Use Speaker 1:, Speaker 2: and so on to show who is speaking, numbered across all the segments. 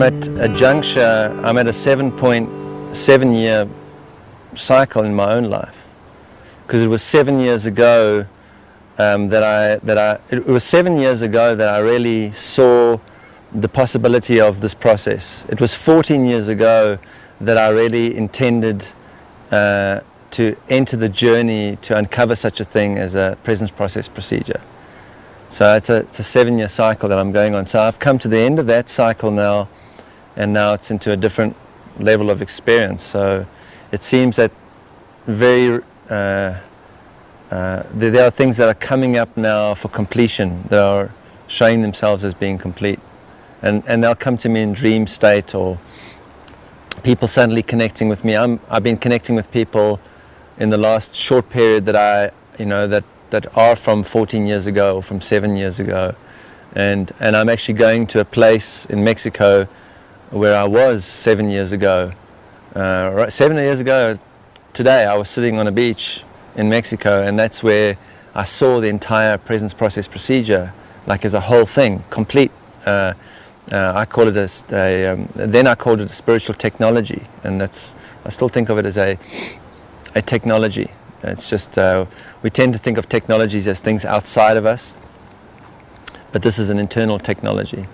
Speaker 1: at a juncture, I'm at a 7.7 year cycle in my own life, because it was 7 years ago it was 7 years ago that I really saw the possibility of this process. It was 14 years ago that I really intended to enter the journey to uncover such a thing as a presence process procedure. So it's a 7 year cycle that I'm going on. So I've come to the end of that cycle now, and now it's into a different level of experience. So it seems that there are things that are coming up now for completion, that are showing themselves as being complete. And they'll come to me in dream state, or people suddenly connecting with me. I've been connecting with people in the last short period that that are from 14 years ago or from 7 years ago. And I'm actually going to a place in Mexico where I was 7 years ago. 7 years ago today, I was sitting on a beach in Mexico, and that's where I saw the entire presence process procedure, like as a whole thing, complete. I call it then I called it a spiritual technology, and I still think of it as a technology. It's just we tend to think of technologies as things outside of us, but this is an internal technology.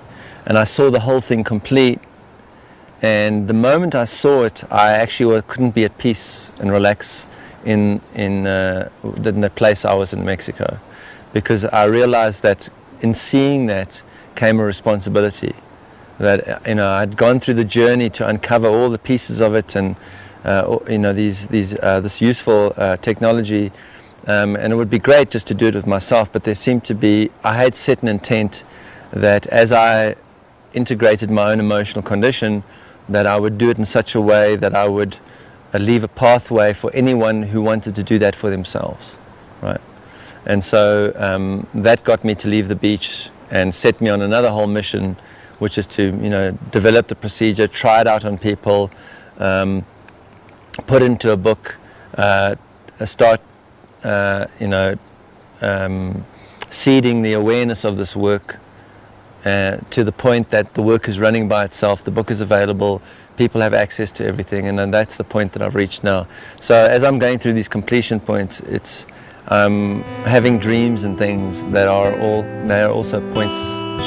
Speaker 1: And I saw the whole thing complete, and the moment I saw it, I actually couldn't be at peace and relax in the place I was in Mexico, because I realized that in seeing that came a responsibility. That I'd gone through the journey to uncover all the pieces of it, and this useful technology, and it would be great just to do it with myself. But I had set an intent that as I integrated my own emotional condition, that I would do it in such a way that I would leave a pathway for anyone who wanted to do that for themselves, right? And so that got me to leave the beach and set me on another whole mission, which is to develop the procedure, try it out on people, put into a book, start seeding the awareness of this work to the point that the work is running by itself. The book is available, people have access to everything, and then that's the point that I've reached now. So as I'm going through these completion points, it's having dreams and things that they are also points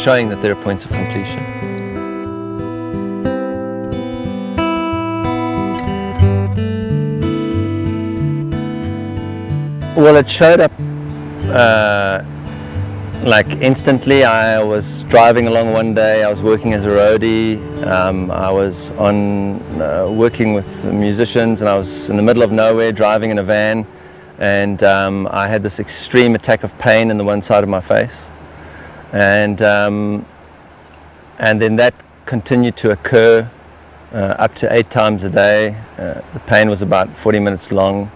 Speaker 1: showing that there are points of completion. Well, it showed up like instantly. I was driving along one day, I was working as a roadie, I was working with musicians, and I was in the middle of nowhere driving in a van, and I had this extreme attack of pain in the one side of my face, and then that continued to occur up to 8 times a day. The pain was about 40 minutes long.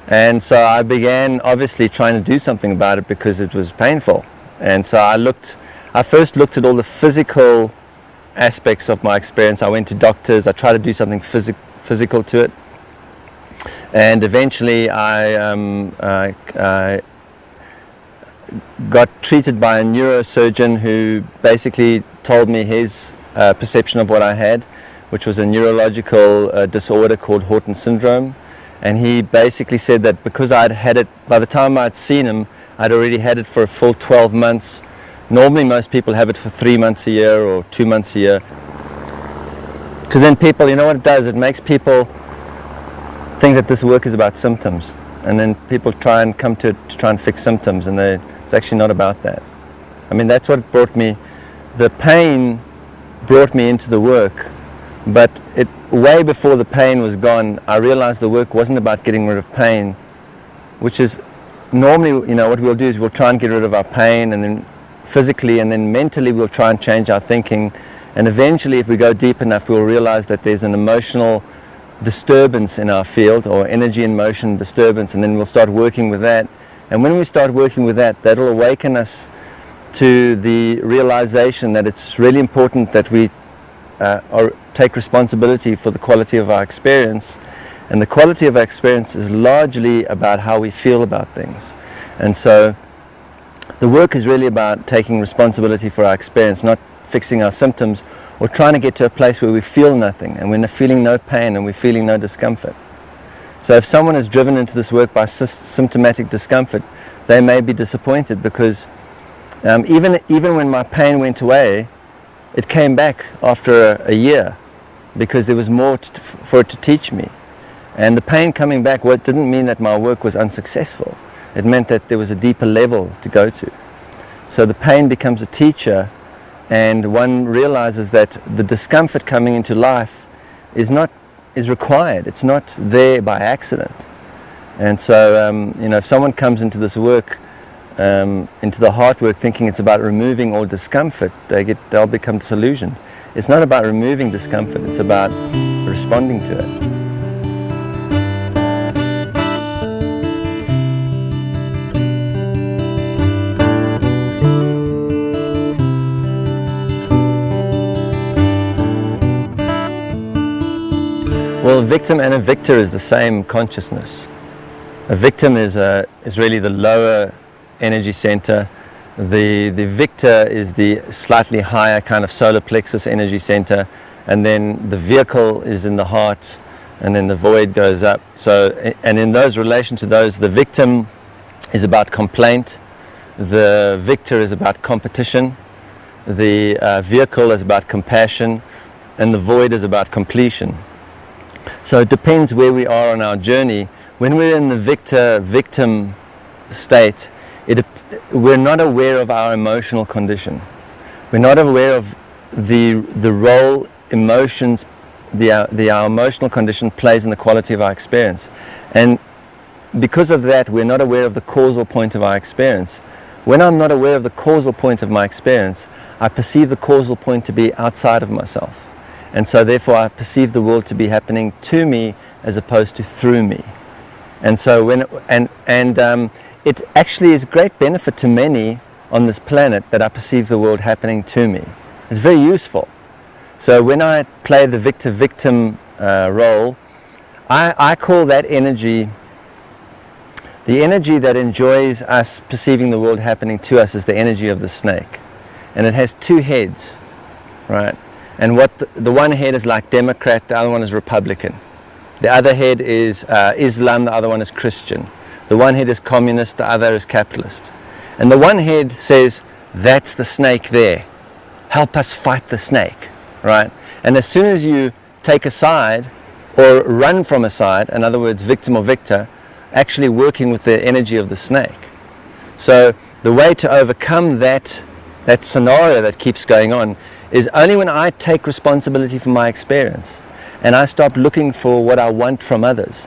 Speaker 1: And so I began obviously trying to do something about it because it was painful. And so I first looked at all the physical aspects of my experience. I went to doctors, I tried to do something physical to it. And eventually I got treated by a neurosurgeon who basically told me his perception of what I had, which was a neurological disorder called Horton syndrome. And he basically said that because I'd had it, by the time I'd seen him, I'd already had it for a full 12 months. Normally most people have it for 3 months a year or 2 months a year. Because then people, you know what it does? It makes people think that this work is about symptoms. And then people try and come to it to try and fix symptoms, and it's actually not about that. I mean, that's what brought me, the pain brought me into the work. But way before the pain was gone, I realized the work wasn't about getting rid of pain, which is normally, what we'll do is we'll try and get rid of our pain, and then physically, and then mentally we'll try and change our thinking. And eventually, if we go deep enough, we'll realize that there's an emotional disturbance in our field, or energy and motion disturbance, and then we'll start working with that. And when we start working with that, that'll awaken us to the realization that it's really important that we take responsibility for the quality of our experience. And the quality of our experience is largely about how we feel about things. And so the work is really about taking responsibility for our experience, not fixing our symptoms, or trying to get to a place where we feel nothing and we're feeling no pain and we're feeling no discomfort. So if someone is driven into this work by symptomatic discomfort, they may be disappointed, because even when my pain went away, it came back after a year, because there was more for it to teach me. And the pain coming back didn't mean that my work was unsuccessful. It meant that there was a deeper level to go to. So the pain becomes a teacher, and one realizes that the discomfort coming into life is required. It's not there by accident. And so if someone comes into this work, into the heart work, thinking it's about removing all discomfort, they'll become disillusioned. It's not about removing discomfort, it's about responding to it. Well, a victim and a victor is the same consciousness. A victim is really the lower energy center. The victor is the slightly higher kind of solar plexus energy center, and then the vehicle is in the heart, and then the void goes up. So, and in those relation to those, the victim is about complaint, the victor is about competition, the vehicle is about compassion, and the void is about completion. So it depends where we are on our journey. When we're in the victor-victim state, we're not aware of our emotional condition. We're not aware of the role emotions, our emotional condition plays in the quality of our experience. And because of that, we're not aware of the causal point of our experience. When I'm not aware of the causal point of my experience, I perceive the causal point to be outside of myself. And so therefore I perceive the world to be happening to me as opposed to through me. And so it actually is great benefit to many on this planet that I perceive the world happening to me. It's very useful. So when I play the victor-victim role, I call that energy, the energy that enjoys us perceiving the world happening to us, is the energy of the snake. And it has two heads, right? And what the one head is like Democrat, the other one is Republican. The other head is Islam, the other one is Christian. The one head is communist, the other is capitalist. And the one head says, that's the snake there. Help us fight the snake, right? And as soon as you take a side or run from a side, in other words, victim or victor, actually working with the energy of the snake. So the way to overcome that scenario that keeps going on is only when I take responsibility for my experience and I stop looking for what I want from others,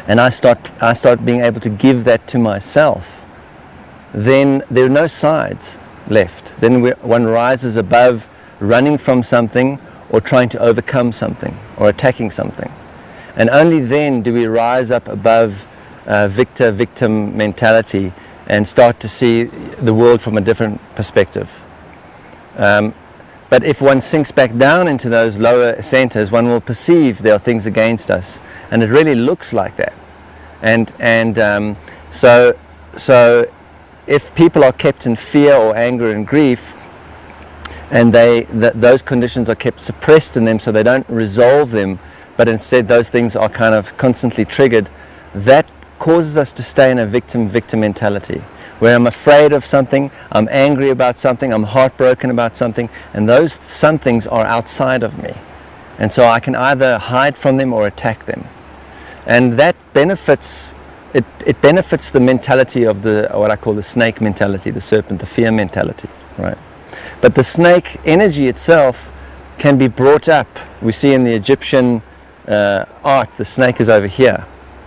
Speaker 1: and I start being able to give that to myself, then there are no sides left. Then one rises above running from something or trying to overcome something or attacking something. And only then do we rise up above victor-victim mentality and start to see the world from a different perspective. But if one sinks back down into those lower centers, one will perceive there are things against us, and it really looks like that. So if people are kept in fear or anger and grief, and those conditions are kept suppressed in them so they don't resolve them, but instead those things are kind of constantly triggered, that causes us to stay in a victim-victim mentality, where I'm afraid of something, I'm angry about something, I'm heartbroken about something, and those somethings are outside of me. And so I can either hide from them or attack them. And that benefits, it benefits the mentality of what I call the snake mentality, the serpent, the fear mentality, right? But the snake energy itself can be brought up. We see in the Egyptian art, the snake is over here,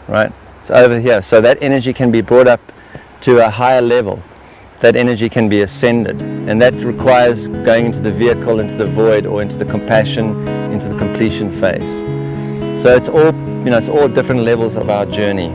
Speaker 1: right? It's over here. So that energy can be brought up to a higher level. That energy can be ascended, and that requires going into the vehicle, into the void, or into the compassion, into the completion phase. So it's all, it's all different levels of our journey.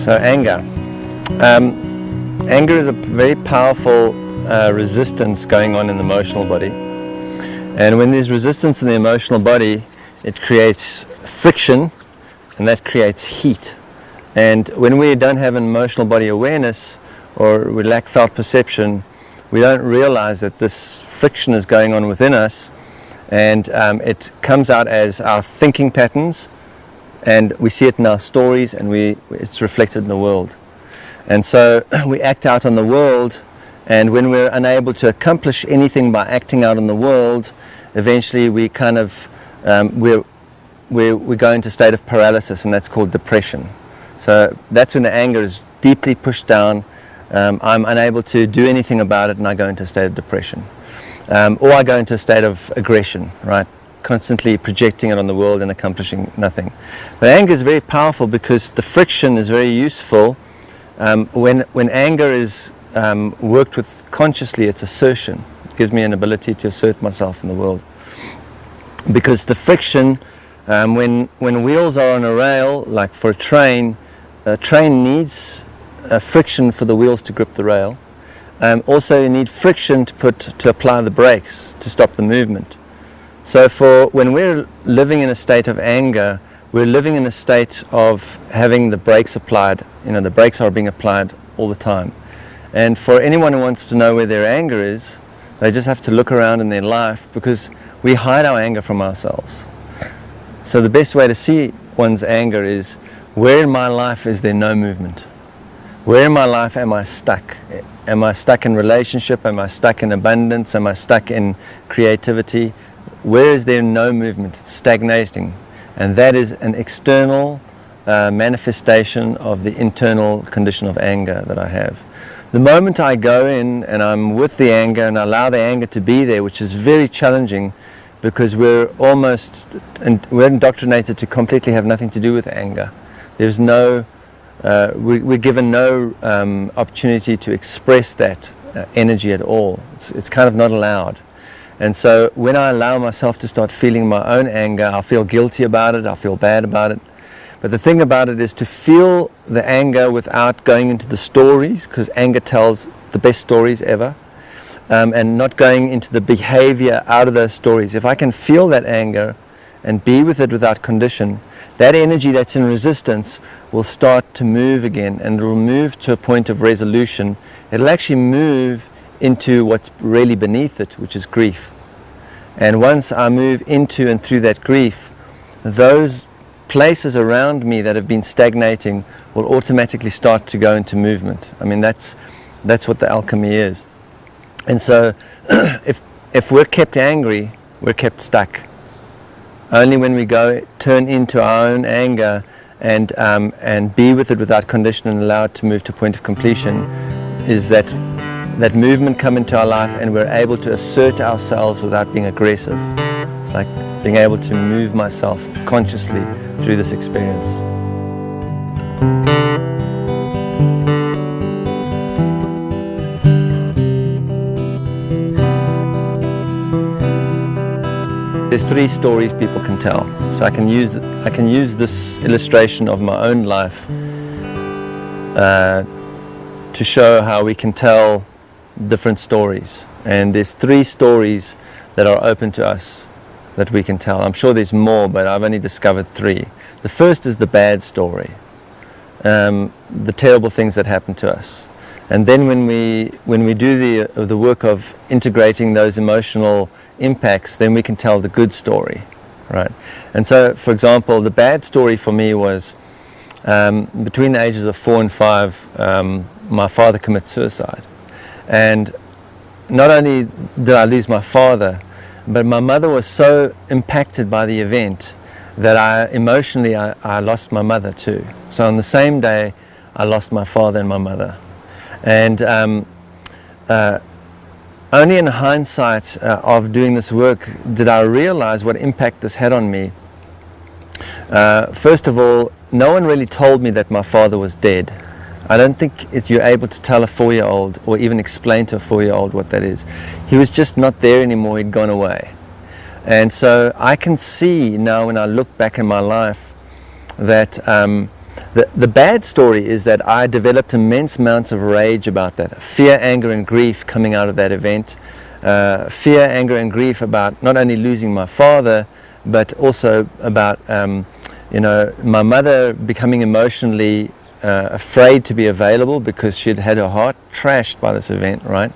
Speaker 1: So anger. Anger is a very powerful resistance going on in the emotional body. And when there's resistance in the emotional body, it creates friction, and that creates heat. And when we don't have an emotional body awareness, or we lack felt perception, we don't realize that this friction is going on within us, and it comes out as our thinking patterns, and we see it in our stories, and it's reflected in the world. And so we act out on the world, and when we're unable to accomplish anything by acting out on the world, eventually we kind of we go into a state of paralysis, and that's called depression. So that's when the anger is deeply pushed down. I'm unable to do anything about it, and I go into a state of depression. Or I go into a state of aggression, right? Constantly projecting it on the world and accomplishing nothing. But anger is very powerful because the friction is very useful. When anger is worked with consciously, it's assertion. It gives me an ability to assert myself in the world. Because the friction, when wheels are on a rail, like for a train needs friction for the wheels to grip the rail. Also you need friction to apply the brakes to stop the movement. So when we're living in a state of anger, we're living in a state of having the brakes applied. The brakes are being applied all the time. And for anyone who wants to know where their anger is, they just have to look around in their life, because we hide our anger from ourselves. So the best way to see one's anger is, where in my life is there no movement? Where in my life am I stuck? Am I stuck in relationship? Am I stuck in abundance? Am I stuck in creativity? Where is there no movement? It's stagnating. And that is an external manifestation of the internal condition of anger that I have. The moment I go in and I'm with the anger and allow the anger to be there, which is very challenging, because we're indoctrinated to completely have nothing to do with anger. There's no, we're given no opportunity to express that energy at all. It's kind of not allowed. And so when I allow myself to start feeling my own anger, I'll feel guilty about it, I'll feel bad about it. But the thing about it is to feel the anger without going into the stories, because anger tells the best stories ever, and not going into the behavior out of those stories. If I can feel that anger and be with it without condition, that energy that's in resistance will start to move again, and it will move to a point of resolution. It'll actually move into what's really beneath it, which is grief. And once I move into and through that grief, those places around me that have been stagnating will automatically start to go into movement. I mean, that's what the alchemy is. And so if we're kept angry, we're kept stuck. Only when we turn into our own anger and be with it without condition and allow it to move to point of completion, is that movement come into our life, and we're able to assert ourselves without being aggressive. It's like being able to move myself consciously through this experience. There's 3 stories people can tell. So I can use this illustration of my own life to show how we can tell different stories. And there's 3 stories that are open to us that we can tell. I'm sure there's more, but I've only discovered 3. The first is the bad story, the terrible things that happen to us. And then when we do the work of integrating those emotional impacts, then we can tell the good story, right? And so, for example, the bad story for me was between the ages of 4 and 5, my father commits suicide. And not only did I lose my father, but my mother was so impacted by the event that emotionally I lost my mother too. So on the same day, I lost my father and my mother. And only in hindsight of doing this work did I realize what impact this had on me. First of all, no one really told me that my father was dead. I don't think you're able to tell a 4-year-old or even explain to a 4-year-old what that is. He was just not there anymore, he'd gone away. And so I can see now when I look back in my life that The bad story is that I developed immense amounts of rage about that. Fear, anger, and grief coming out of that event. Fear, anger, and grief about not only losing my father, but also about my mother becoming emotionally afraid to be available because she'd had her heart trashed by this event, right?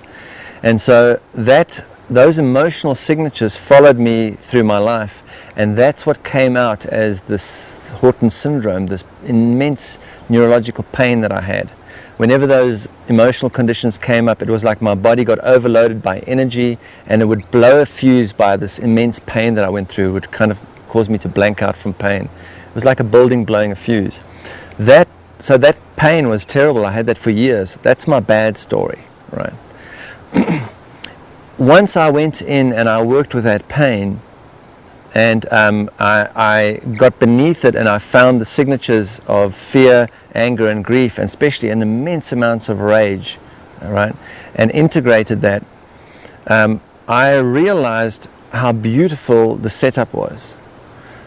Speaker 1: And so those emotional signatures followed me through my life, and that's what came out as this Horton syndrome, this immense neurological pain that I had. Whenever those emotional conditions came up, it was like my body got overloaded by energy, and it would blow a fuse by this immense pain that I went through. It would kind of cause me to blank out from pain. It was like a building blowing a fuse. So that pain was terrible. I had that for years. That's my bad story, right? Once I went in and I worked with that pain, and I got beneath it, and I found the signatures of fear, anger, and grief, and especially an immense amounts of rage, right? And integrated that. I realized how beautiful the setup was.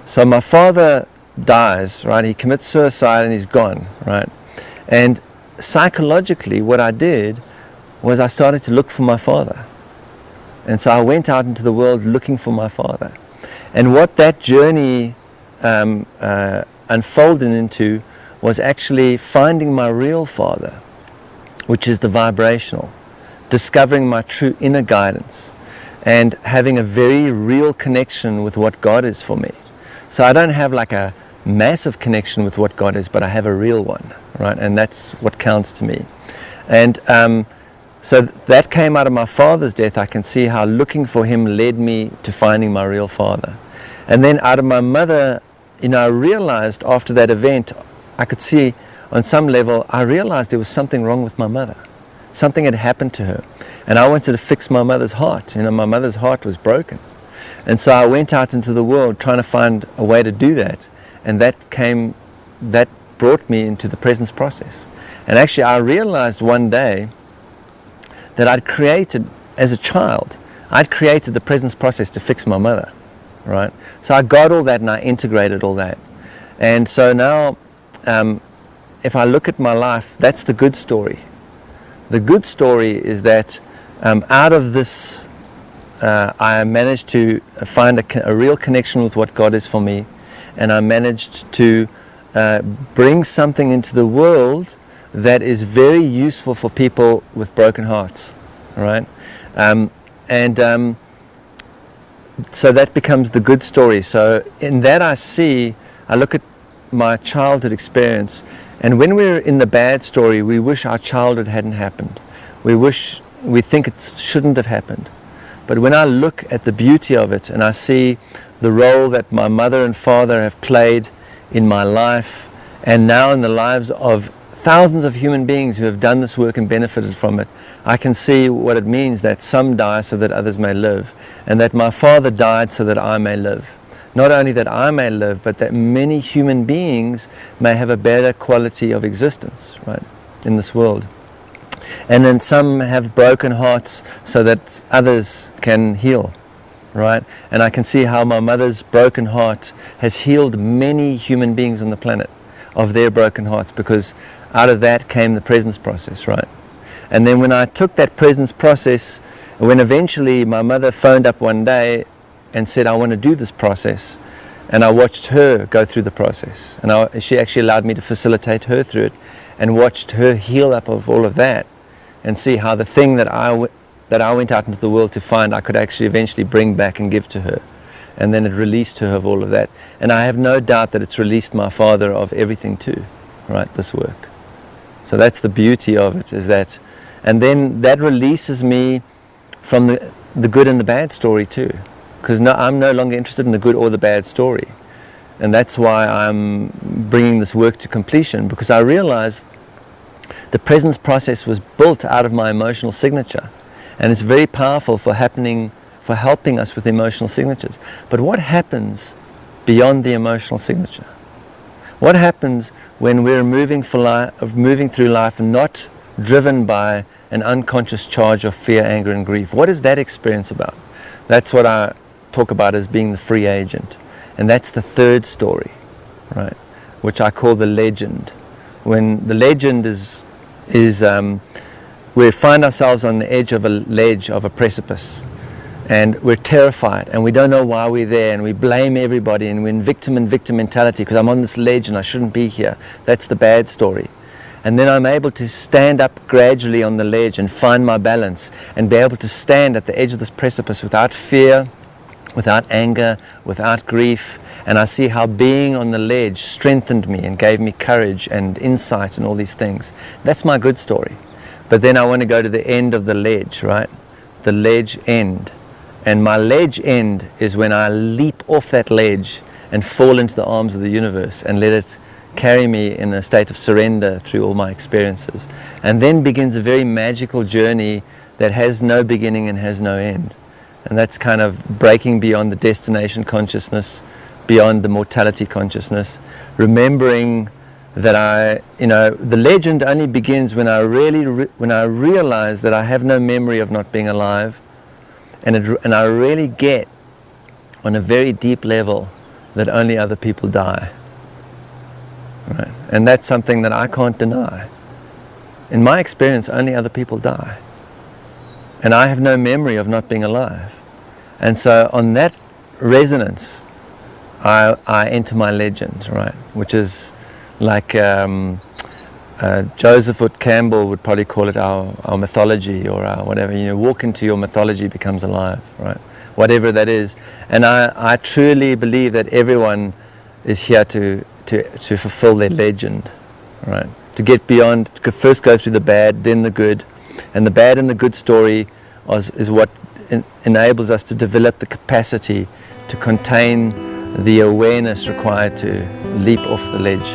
Speaker 1: So my father dies, right? He commits suicide and he's gone, right? And psychologically, what I did was I started to look for my father. And so I went out into the world looking for my father. And what that journey unfolded into was actually finding my real father, which is the vibrational, discovering my true inner guidance, and having a very real connection with what God is for me. So I don't have like a massive connection with what God is, but I have a real one, right? And that's what counts to me. And so that came out of my father's death. I can see how looking for him led me to finding my real father. And then out of my mother, I realized after that event, I could see on some level, I realized there was something wrong with my mother. Something had happened to her. And I wanted to fix my mother's heart. My mother's heart was broken. And so I went out into the world trying to find a way to do that. And that brought me into the presence process. And actually I realized one day that I'd created, as a child, I'd created the presence process to fix my mother, right? So I got all that and I integrated all that. And so now, if I look at my life, that's the good story. The good story is that out of this, I managed to find a real connection with what God is for me, and I managed to bring something into the world that is very useful for people with broken hearts, right? So that becomes the good story. So in that I look at my childhood experience, and when we're in the bad story, we wish our childhood hadn't happened. We think it shouldn't have happened. But when I look at the beauty of it, and I see the role that my mother and father have played in my life, and now in the lives of thousands of human beings who have done this work and benefited from it, I can see what it means that some die so that others may live, and that my father died so that I may live. Not only that I may live, but that many human beings may have a better quality of existence, right, in this world. And then some have broken hearts so that others can heal, right? And I can see how my mother's broken heart has healed many human beings on the planet of their broken hearts, because out of that came the presence process, right? And then when I took that presence process, when eventually my mother phoned up one day and said, I want to do this process, and I watched her go through the process, and she actually allowed me to facilitate her through it, and watched her heal up of all of that, and see how the thing that I went out into the world to find, I could actually eventually bring back and give to her. And then it released her of all of that. And I have no doubt that it's released my father of everything too, right, this work. So that's the beauty of it, is that, and then that releases me from the good and the bad story too. Because I'm no longer interested in the good or the bad story. And that's why I'm bringing this work to completion, because I realize the presence process was built out of my emotional signature. And it's very powerful for helping us with emotional signatures. But what happens beyond the emotional signature? What happens when we're moving through life and not driven by an unconscious charge of fear, anger, and grief? What is that experience about? That's what I talk about as being the free agent. And that's the third story, right? which I call the legend. When the legend is we find ourselves on the edge of a ledge of a precipice, and we're terrified, and we don't know why we're there, and we blame everybody, and we're in victim mentality, because I'm on this ledge and I shouldn't be here. That's the bad story. And then I'm able to stand up gradually on the ledge and find my balance, and be able to stand at the edge of this precipice without fear, without anger, without grief. And I see how being on the ledge strengthened me and gave me courage and insight and all these things. That's my good story. But then I want to go to the end of the ledge, right? The ledge end. And my ledge end is when I leap off that ledge and fall into the arms of the universe and let it carry me in a state of surrender through all my experiences. And then begins a very magical journey that has no beginning and has no end. And that's kind of breaking beyond the destination consciousness, beyond the mortality consciousness, remembering that the legend only begins when I realize that I have no memory of not being alive, and I really get on a very deep level that only other people die. Right? And that's something that I can't deny. In my experience, only other people die. And I have no memory of not being alive. And so on that resonance, I enter my legend, right? Which is like Joseph Wood Campbell would probably call it our mythology, or our whatever. Walk into your mythology becomes alive, right? Whatever that is. And I truly believe that everyone is here to fulfill their legend, right? To get beyond, to first go through the bad, then the good. And the bad and the good story is what enables us to develop the capacity to contain the awareness required to leap off the ledge.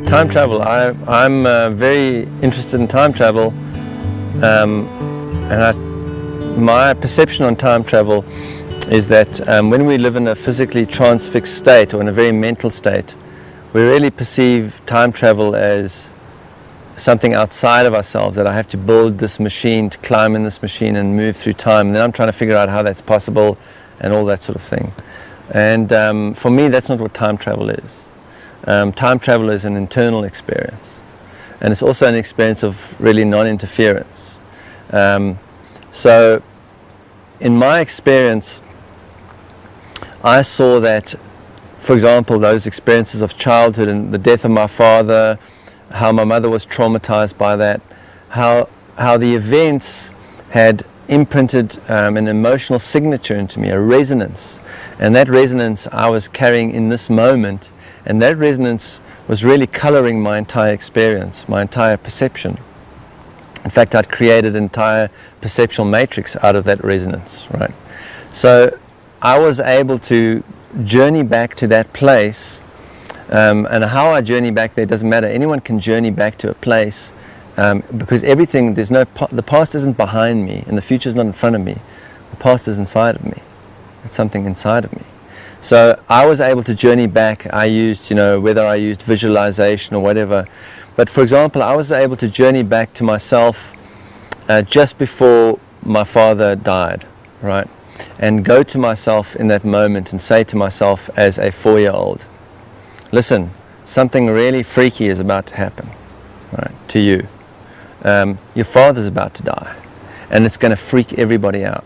Speaker 1: Time travel. I'm very interested in time travel, and my perception on time travel is that when we live in a physically transfixed state, or in a very mental state, we really perceive time travel as something outside of ourselves, that I have to build this machine, to climb in this machine and move through time. And then I'm trying to figure out how that's possible and all that sort of thing. And for me, that's not what time travel is. Time travel is an internal experience, and it's also an experience of really non-interference. So in my experience, I saw that, for example, those experiences of childhood and the death of my father, how my mother was traumatized by that, how the events had imprinted an emotional signature into me, a resonance. And that resonance I was carrying in this moment, and that resonance was really coloring my entire experience, my entire perception. In fact, I'd created an entire perceptual matrix out of that resonance, right? So I was able to journey back to that place, and how I journey back there doesn't matter. Anyone can journey back to a place, because everything, the past isn't behind me, and the future is not in front of me. The past is inside of me. It's something inside of me. So I was able to journey back. I used, whether I used visualization or whatever. But for example, I was able to journey back to myself just before my father died, right? And go to myself in that moment and say to myself as a 4-year-old, listen, something really freaky is about to happen, right, to you. Your father's about to die, and it's going to freak everybody out.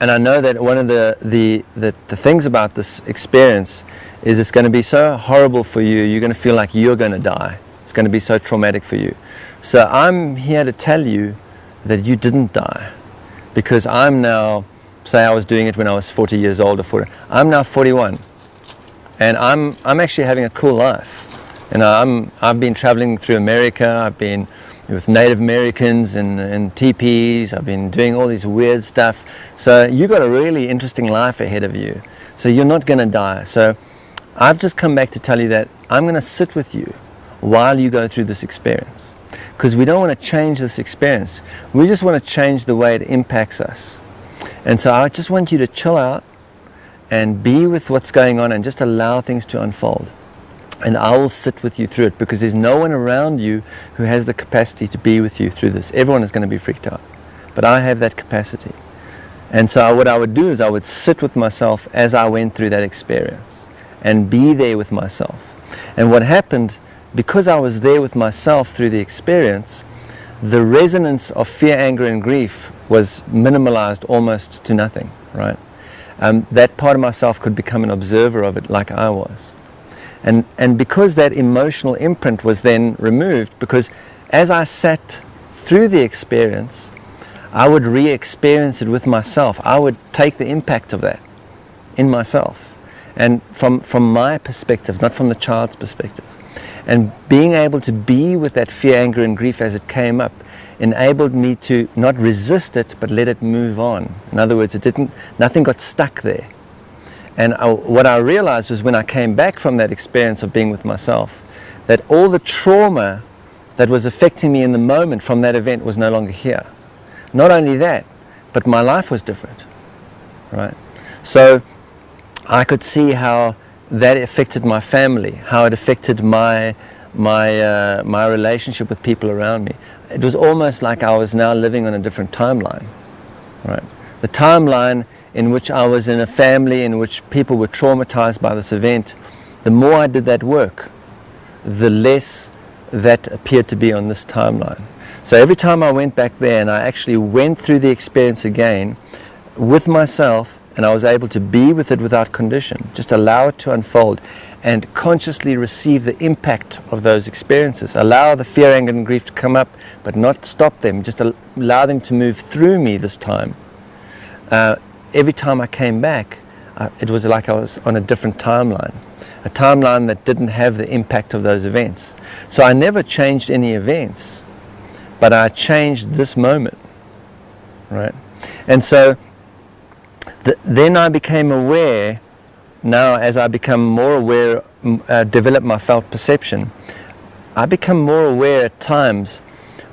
Speaker 1: And I know that one of the things about this experience is it's going to be so horrible for you, you're going to feel like you're going to die. It's going to be so traumatic for you. So I'm here to tell you that you didn't die, because I'm now, say I was doing it when I was 40 years old or 40, I'm now 41, and I'm actually having a cool life. I've been traveling through America. I've been with Native Americans and teepees. I've been doing all this weird stuff. So you've got a really interesting life ahead of you. So you're not going to die. So I've just come back to tell you that I'm going to sit with you while you go through this experience. Because we don't want to change this experience. We just want to change the way it impacts us. And so I just want you to chill out and be with what's going on and just allow things to unfold. And I will sit with you through it, because there's no one around you who has the capacity to be with you through this. Everyone is going to be freaked out. But I have that capacity. And so what I would do is I would sit with myself as I went through that experience and be there with myself. And what happened, because I was there with myself through the experience, the resonance of fear, anger, and grief was minimalized almost to nothing, right? That part of myself could become an observer of it like I was. And because that emotional imprint was then removed, because as I sat through the experience, I would re-experience it with myself. I would take the impact of that in myself. And from my perspective, not from the child's perspective. And being able to be with that fear, anger, and grief as it came up enabled me to not resist it, but let it move on. In other words, nothing got stuck there. And what I realized was, when I came back from that experience of being with myself, that all the trauma that was affecting me in the moment from that event was no longer here. Not only that, but my life was different, right? So I could see how that affected my family, how it affected my relationship with people around me. It was almost like I was now living on a different timeline, right? The timeline in which I was in a family in which people were traumatized by this event, the more I did that work, the less that appeared to be on this timeline. So every time I went back there and I actually went through the experience again with myself, and I was able to be with it without condition, just allow it to unfold and consciously receive the impact of those experiences. Allow the fear, anger, and grief to come up, but not stop them, just allow them to move through me this time. Every time I came back, it was like I was on a different timeline, a timeline that didn't have the impact of those events. So I never changed any events, but I changed this moment, right? And so then I became aware, now as I become more aware, develop my felt perception, I become more aware at times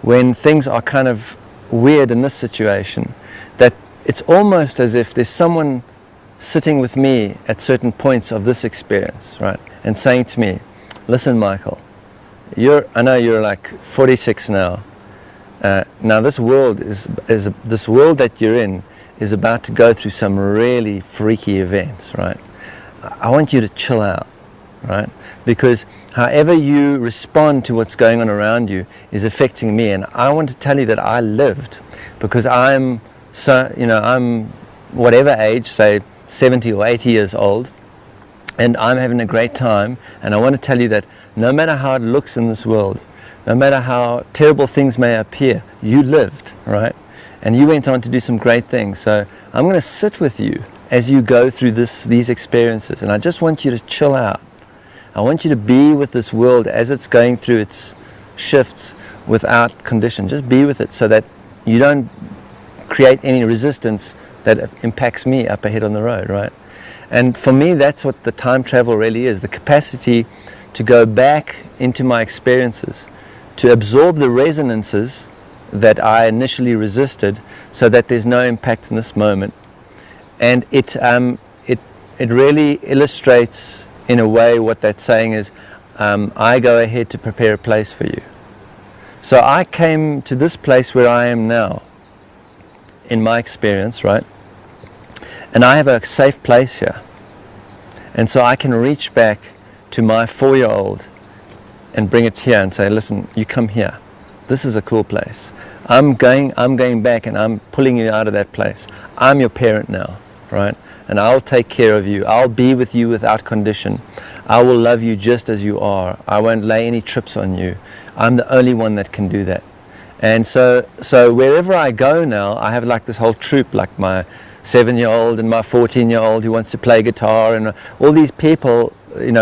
Speaker 1: when things are kind of weird in this situation, that it's almost as if there's someone sitting with me at certain points of this experience, right, and saying to me, listen, Michael, I know you're like 46 now. Now this world this world that you're in is about to go through some really freaky events, right? I want you to chill out, right? Because however you respond to what's going on around you is affecting me, and I want to tell you that I lived, because I'm whatever age, say 70 or 80 years old, and I'm having a great time, and I want to tell you that no matter how it looks in this world, no matter how terrible things may appear, you lived, right? And you went on to do some great things. So I'm going to sit with you as you go through these experiences, and I just want you to chill out. I want you to be with this world as it's going through its shifts without condition. Just be with it so that you don't create any resistance that impacts me up ahead on the road, right? And for me, that's what the time travel really is, the capacity to go back into my experiences, to absorb the resonances that I initially resisted, so that there's no impact in this moment. And it really illustrates in a way what that saying is, I go ahead to prepare a place for you. So I came to this place where I am now, in my experience, right? And I have a safe place here. And so I can reach back to my 4-year-old and bring it here and say, listen, you come here. This is a cool place. I'm going back and I'm pulling you out of that place. I'm your parent now, right? And I'll take care of you. I'll be with you without condition. I will love you just as you are. I won't lay any trips on you. I'm the only one that can do that. And so wherever I go now, I have like this whole troop, like my 7-year-old and my 14-year-old who wants to play guitar, and all these people,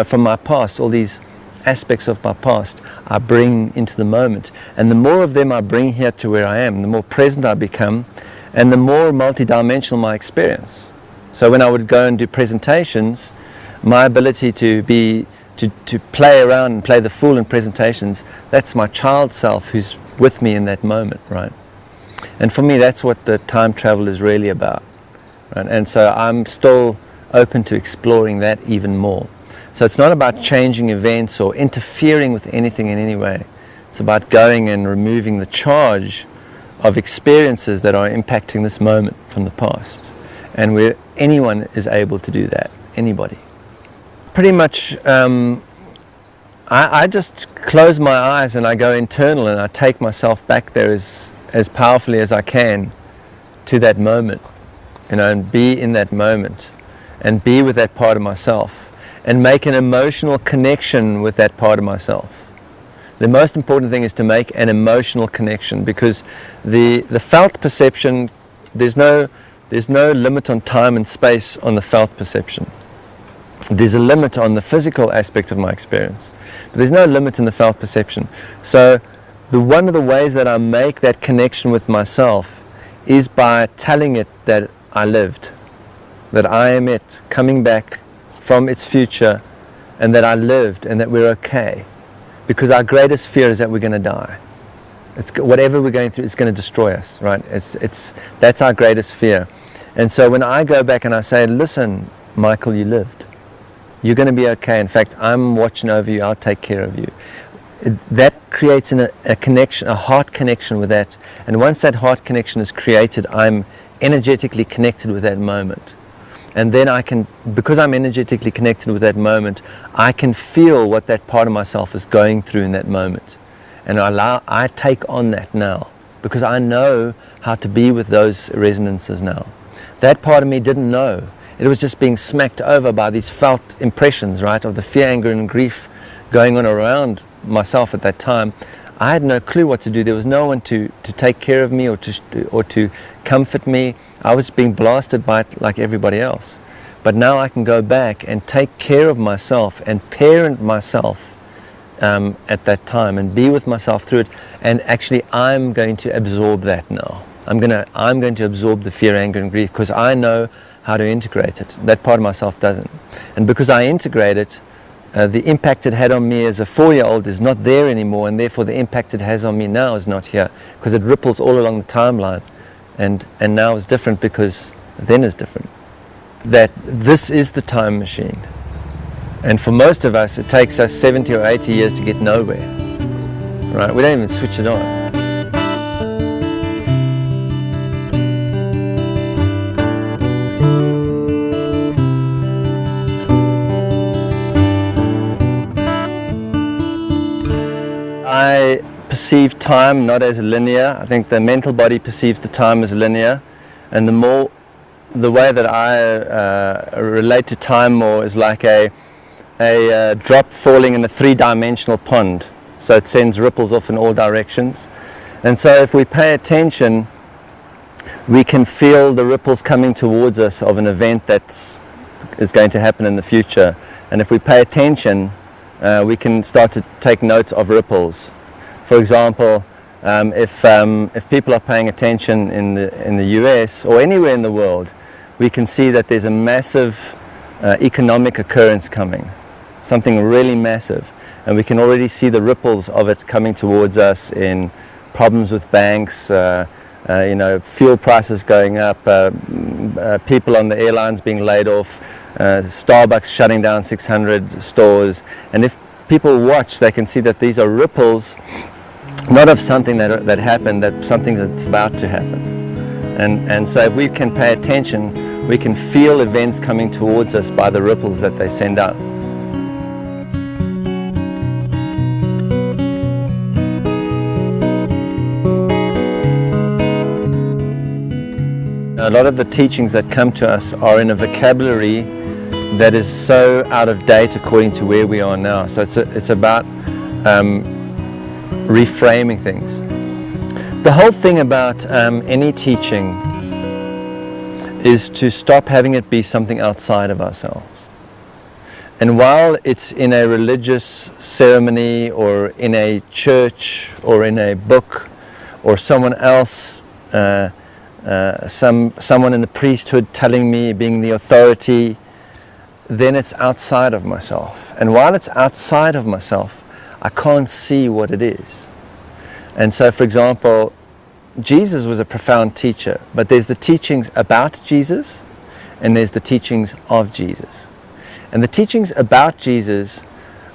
Speaker 1: from my past, all these aspects of my past I bring into the moment. And the more of them I bring here to where I am, the more present I become, and the more multidimensional my experience. So when I would go and do presentations, my ability to play around and play the fool in presentations, that's my child self who's with me in that moment, right? And for me, that's what the time travel is really about, right? And so I'm still open to exploring that even more. So it's not about changing events or interfering with anything in any way. It's about going and removing the charge of experiences that are impacting this moment from the past. And where anyone is able to do that, anybody. Pretty much, I just close my eyes and I go internal and I take myself back there as powerfully as I can to that moment, and be in that moment and be with that part of myself and make an emotional connection with that part of myself. The most important thing is to make an emotional connection, because the felt perception, there's no limit on time and space on the felt perception. There's a limit on the physical aspect of my experience, but there's no limit in the felt perception. So one of the ways that I make that connection with myself is by telling it that I lived, that I am it coming back from its future, and that I lived and that we're okay. Because our greatest fear is that we're going to die. Whatever we're going through is going to destroy us, right? That's our greatest fear. And so when I go back and I say, listen, Michael, you lived. You're going to be okay. In fact, I'm watching over you. I'll take care of you. That creates a connection, a heart connection with that. And once that heart connection is created, I'm energetically connected with that moment. And then because I'm energetically connected with that moment, I can feel what that part of myself is going through in that moment. And I take on that now, because I know how to be with those resonances now. That part of me didn't know. It was just being smacked over by these felt impressions, right, of the fear, anger, and grief going on around myself at that time. I had no clue what to do. There was no one to take care of me or to comfort me. I was being blasted by it like everybody else. But now I can go back and take care of myself and parent myself at that time and be with myself through it. And actually, I'm going to absorb that now. I'm going to absorb the fear, anger, and grief, because I know how to integrate it. That part of myself doesn't. And because I integrate it, the impact it had on me as a 4-year-old is not there anymore, and therefore the impact it has on me now is not here, because it ripples all along the timeline. And now is different because then is different. That this is the time machine. And for most of us, it takes us 70 or 80 years to get nowhere. Right? We don't even switch it on. I perceive time not as linear. I think the mental body perceives the time as linear, and the way that I relate to time more is like a drop falling in a 3-dimensional pond. So it sends ripples off in all directions. And so if we pay attention, we can feel the ripples coming towards us of an event that is going to happen in the future. And if we pay attention, we can start to take notes of ripples. For example, if people are paying attention in the US or anywhere in the world, we can see that there's a massive economic occurrence coming, something really massive, and we can already see the ripples of it coming towards us in problems with banks, fuel prices going up, people on the airlines being laid off, Starbucks shutting down 600 stores. And if people watch, they can see that these are ripples, not of something that happened, that something that's about to happen. And so if we can pay attention, we can feel events coming towards us by the ripples that they send out. A lot of the teachings that come to us are in a vocabulary that is so out of date according to where we are now. So it's about reframing things. The whole thing about any teaching is to stop having it be something outside of ourselves. And while it's in a religious ceremony or in a church or in a book or someone else, someone in the priesthood telling me, being the authority, then it's outside of myself. And while it's outside of myself, I can't see what it is. And so, for example, Jesus was a profound teacher, but there's the teachings about Jesus and there's the teachings of Jesus. And the teachings about Jesus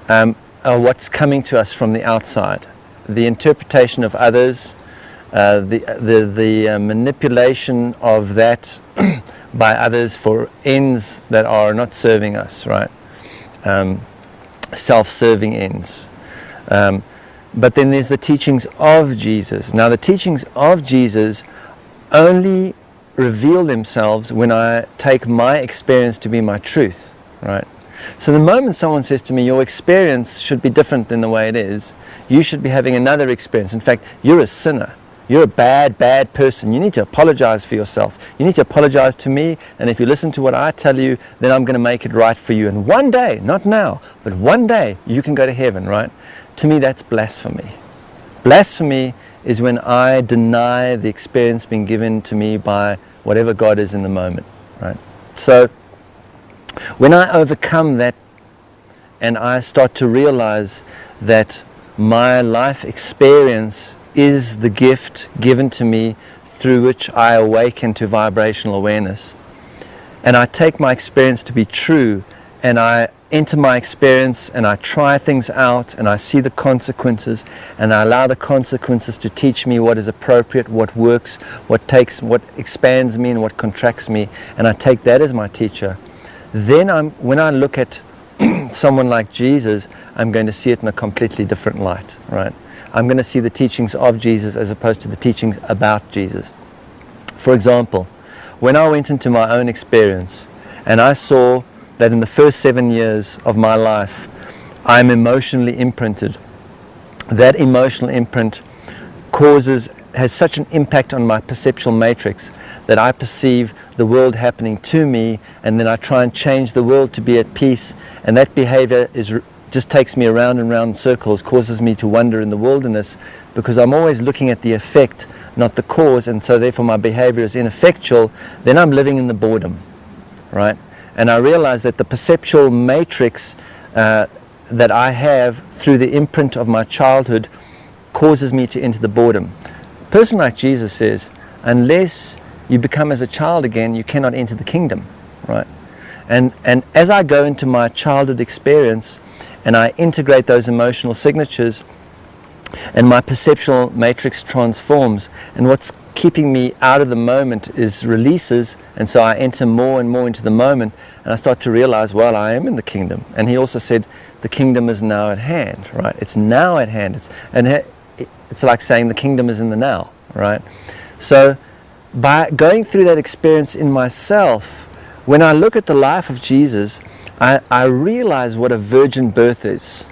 Speaker 1: are what's coming to us from the outside. The interpretation of others, the manipulation of that by others for ends that are not serving us, right? Self-serving ends. But then there's the teachings of Jesus. Now the teachings of Jesus only reveal themselves when I take my experience to be my truth, right? So the moment someone says to me, your experience should be different than the way it is, you should be having another experience. In fact, you're a sinner. You're a bad person. You need to apologize for yourself. You need to apologize to me, and if you listen to what I tell you, then I'm going to make it right for you. And one day, not now, but one day, you can go to heaven, right? To me, that's blasphemy. Blasphemy is when I deny the experience being given to me by whatever God is in the moment, right? So when I overcome that and I start to realize that my life experience is the gift given to me through which I awaken to vibrational awareness, and I take my experience to be true, and I enter my experience and I try things out and I see the consequences, and I allow the consequences to teach me what is appropriate, what works, what expands me and what contracts me, and I take that as my teacher. Then when I look at someone like Jesus, I'm going to see it in a completely different light, right? I'm going to see the teachings of Jesus as opposed to the teachings about Jesus. For example, when I went into my own experience and I saw that in the first 7 years of my life, I'm emotionally imprinted. That emotional imprint has such an impact on my perceptual matrix that I perceive the world happening to me, and then I try and change the world to be at peace, and that behavior just takes me around and round in circles, causes me to wander in the wilderness, because I'm always looking at the effect, not the cause, and so therefore my behavior is ineffectual. Then I'm living in the boredom, right? And I realize that the perceptual matrix that I have through the imprint of my childhood causes me to enter the boredom. A person like Jesus says, unless you become as a child again, you cannot enter the kingdom, right? And as I go into my childhood experience and I integrate those emotional signatures, and my perceptual matrix transforms, and what's keeping me out of the moment is releases, and so I enter more and more into the moment, and I start to realize, well, I am in the kingdom. And he also said the kingdom is now at hand, right? It's now at hand. It's like saying the kingdom is in the now, right? So by going through that experience in myself, when I look at the life of Jesus, I realize what a virgin birth is,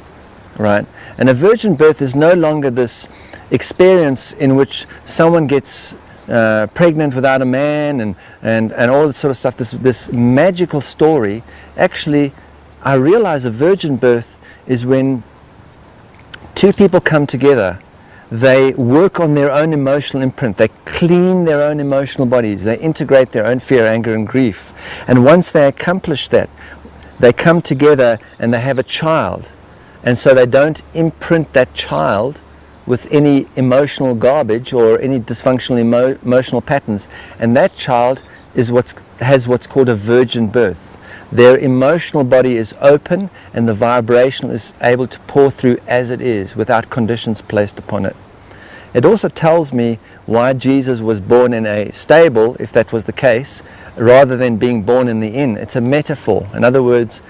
Speaker 1: right? And a virgin birth is no longer this experience in which someone gets pregnant without a man and all this sort of stuff, this magical story. Actually, I realize a virgin birth is when two people come together. They work on their own emotional imprint. They clean their own emotional bodies. They integrate their own fear, anger, and grief. And once they accomplish that, they come together and they have a child. And so they don't imprint that child with any emotional garbage or any dysfunctional emotional patterns. And that child has what's called a virgin birth. Their emotional body is open and the vibration is able to pour through as it is without conditions placed upon it. It also tells me why Jesus was born in a stable, if that was the case, rather than being born in the inn. It's a metaphor. In other words,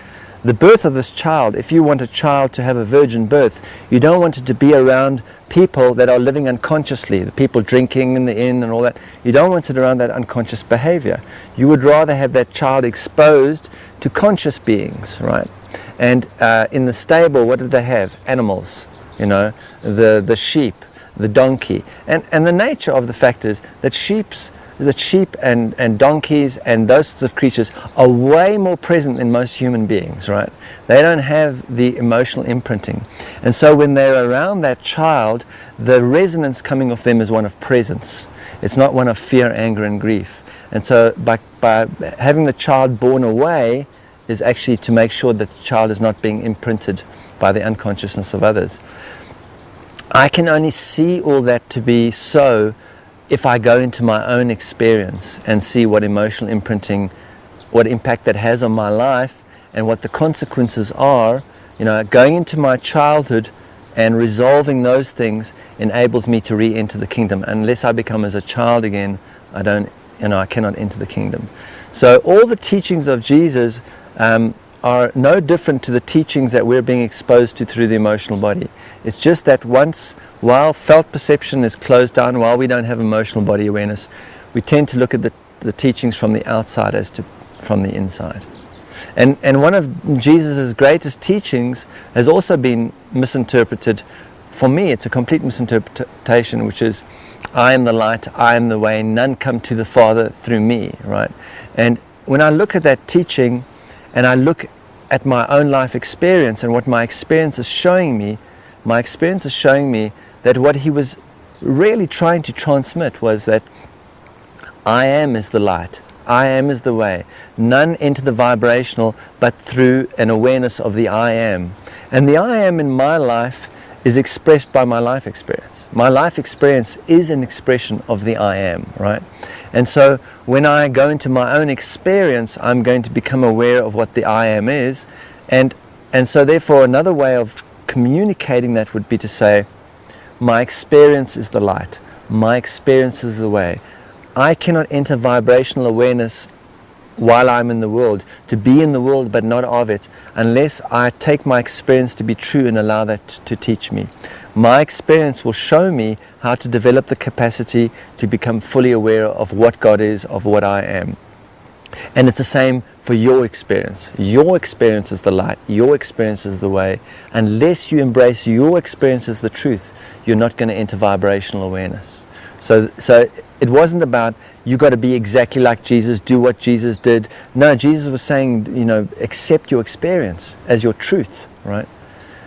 Speaker 1: the birth of this child, if you want a child to have a virgin birth, you don't want it to be around people that are living unconsciously, the people drinking in the inn and all that. You don't want it around that unconscious behavior. You would rather have that child exposed to conscious beings, right? And in the stable, what did they have? Animals, the sheep, the donkey. And the nature of the fact is that sheep and donkeys and those sorts of creatures are way more present than most human beings, right? They don't have the emotional imprinting. And so when they're around that child, the resonance coming off them is one of presence. It's not one of fear, anger, and grief. And so by having the child born away is actually to make sure that the child is not being imprinted by the unconsciousness of others. I can only see all that to be so if I go into my own experience and see what emotional imprinting, what impact that has on my life, and what the consequences are, going into my childhood and resolving those things enables me to re-enter the kingdom. Unless I become as a child again, I cannot enter the kingdom. So all the teachings of Jesus are no different to the teachings that we're being exposed to through the emotional body. It's just that while felt perception is closed down, while we don't have emotional body awareness, we tend to look at the teachings from the outside as to from the inside. And one of Jesus' greatest teachings has also been misinterpreted. For me, it's a complete misinterpretation, which is, I am the light, I am the way, none come to the Father through me, right? And when I look at that teaching and I look at my own life experience and what my experience is showing me, that what he was really trying to transmit was that I am is the light, I am is the way. None enter the vibrational but through an awareness of the I am. And the I am in my life is expressed by my life experience. My life experience is an expression of the I am, right? And so when I go into my own experience, I'm going to become aware of what the I am is. And so therefore another way of communicating that would be to say, my experience is the light. My experience is the way. I cannot enter vibrational awareness while I'm in the world, to be in the world but not of it, unless I take my experience to be true and allow that to teach me. My experience will show me how to develop the capacity to become fully aware of what God is, of what I am. And it's the same for your experience. Your experience is the light. Your experience is the way. Unless you embrace your experience as the truth, you're not going to enter vibrational awareness. So it wasn't about you got to be exactly like Jesus, do what Jesus did. No, Jesus was saying, accept your experience as your truth, right?